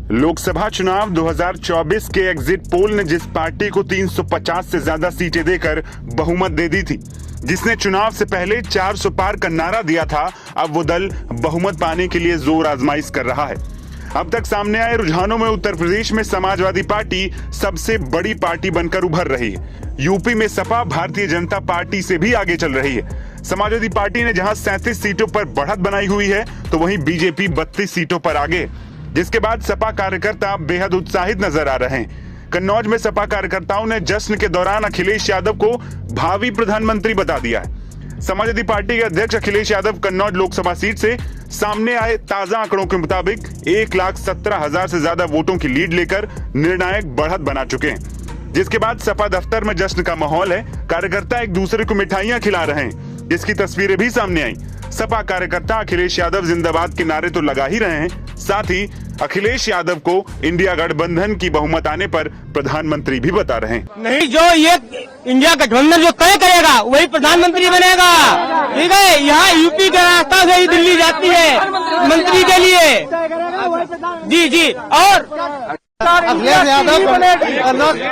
लोकसभा चुनाव 2024 के exit poll ने जिस पार्टी को 350 से ज्यादा सीटें देकर बहुमत दे दी थी, जिसने चुनाव से पहले 400 पार का नारा दिया था, अब वो दल बहुमत पाने के लिए जोर आजमाइश कर रहा है। अब तक सामने आए रुझानों में उत्तर प्रदेश में समाजवादी पार्टी सबसे बड़ी पार्टी बनकर उभर रही है। यूपी में सपा भारतीय जनता पार्टी से भी आगे चल रही है। समाजवादी पार्टी ने जहां 37 सीटों पर बढ़त बनाई हुई है, तो वहीं बीजेपी 32 सीटों पर आगे, जिसके बाद सपा कार्यकर्ता बेहद उत्साहित नजर आ रहे हैं। कन्नौज में सपा कार्यकर्ताओं ने जश्न के दौरान अखिलेश यादव को भावी प्रधानमंत्री बता दिया है। समाजवादी पार्टी के अध्यक्ष अखिलेश यादव कन्नौज लोकसभा सीट से सामने आए ताजा आंकड़ों के मुताबिक 1,17,000 से ज्यादा वोटों की लीड लेकर निर्णायक बढ़त बना चुके हैं, जिसके बाद सपा दफ्तर में जश्न का माहौल है। कार्यकर्ता एक दूसरे को मिठाइयां खिला रहे हैं, जिसकी तस्वीरें भी सामने आई। सपा कार्यकर्ता अखिलेश यादव जिंदाबाद के नारे तो लगा ही रहे हैं, साथ ही अखिलेश यादव को इंडिया गठबंधन की बहुमत आने पर प्रधानमंत्री भी बता रहे हैं। नहीं, जो ये इंडिया गठबंधन जो तय करेगा वही प्रधानमंत्री बनेगा। ठीक है, यहाँ यूपी के रास्ता से ही दिल्ली जाती है मंत्री के लिए। जी जी, और अखिलेश यादव कन्नौज के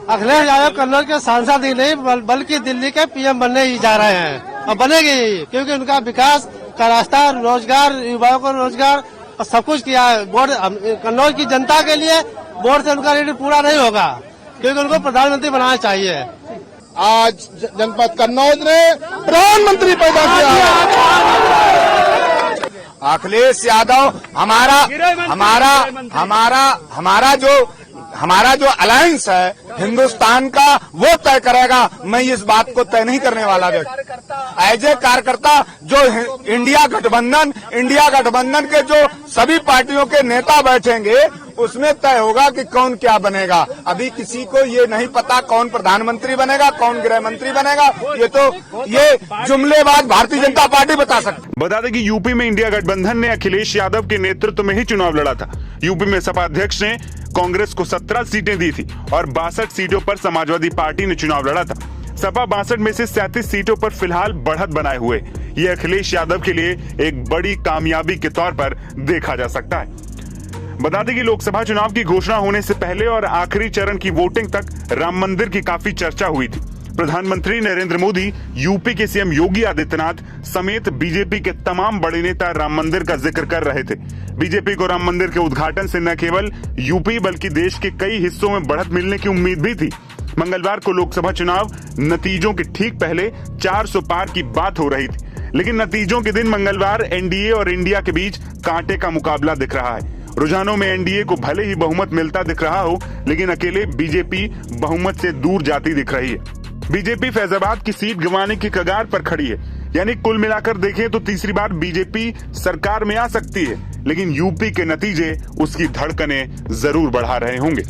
अखिलेश यादव कन्नौज के सांसद ही नहीं बल्कि दिल्ली के पीएम बनने ही जा रहे हैं और बनेंगे ही, क्योंकि उनका विकास का रास्ता, रोजगार, युवाओं को रोजगार और सब कुछ किया है। वोट कन्नौज की जनता के लिए वोट से उनका रेट पूरा नहीं होगा, क्योंकि उनको प्रधानमंत्री बनाना चाहिए। आज जनपद कन्नौज ने प्रधानमंत्री पैदा किया। अखिलेश यादव हमारा जो अलायंस है हिंदुस्तान का, वो तय करेगा। मैं इस बात को तय नहीं करने वाला व्यक्ति। एज ए कार्यकर्ता जो इंडिया गठबंधन के जो सभी पार्टियों के नेता बैठेंगे, उसमें तय होगा कि कौन क्या बनेगा। अभी किसी को ये नहीं पता कौन प्रधानमंत्री बनेगा, कौन गृह मंत्री बनेगा। ये जुमलेबाज भारतीय जनता पार्टी बता सकती। बता दें कि यूपी में इंडिया गठबंधन ने अखिलेश यादव के नेतृत्व में ही चुनाव लड़ा था। यूपी में सपा अध्यक्ष ने कांग्रेस को 17 सीटें दी थी और 62 सीटों पर समाजवादी पार्टी ने चुनाव लड़ा था। सपा 62 में से 37 सीटों पर फिलहाल बढ़त बनाए हुए, ये अखिलेश यादव के लिए एक बड़ी कामयाबी के तौर पर देखा जा सकता है। बता दें कि लोकसभा चुनाव की घोषणा होने से पहले और आखिरी चरण की वोटिंग तक राम मंदिर की काफी चर्चा हुई थी। प्रधानमंत्री नरेंद्र मोदी, यूपी के सीएम योगी आदित्यनाथ समेत बीजेपी के तमाम बड़े नेता राम मंदिर का जिक्र कर रहे थे। बीजेपी को राम मंदिर के उद्घाटन से न केवल यूपी बल्कि देश के कई हिस्सों में बढ़त मिलने की उम्मीद भी थी। मंगलवार को लोकसभा चुनाव नतीजों के ठीक पहले 400 पार की बात हो रही थी, लेकिन नतीजों के दिन मंगलवार एनडीए और इंडिया के बीच कांटे का मुकाबला दिख रहा है। रुझानों में एनडीए को भले ही बहुमत मिलता दिख रहा हो, लेकिन अकेले बीजेपी बहुमत से दूर जाती दिख रही है। बीजेपी फैजाबाद की सीट गंवाने की कगार पर खड़ी है, यानी कुल मिलाकर देखें तो तीसरी बार बीजेपी सरकार में आ सकती है, लेकिन यूपी के नतीजे उसकी धड़कनें जरूर बढ़ा रहे होंगे।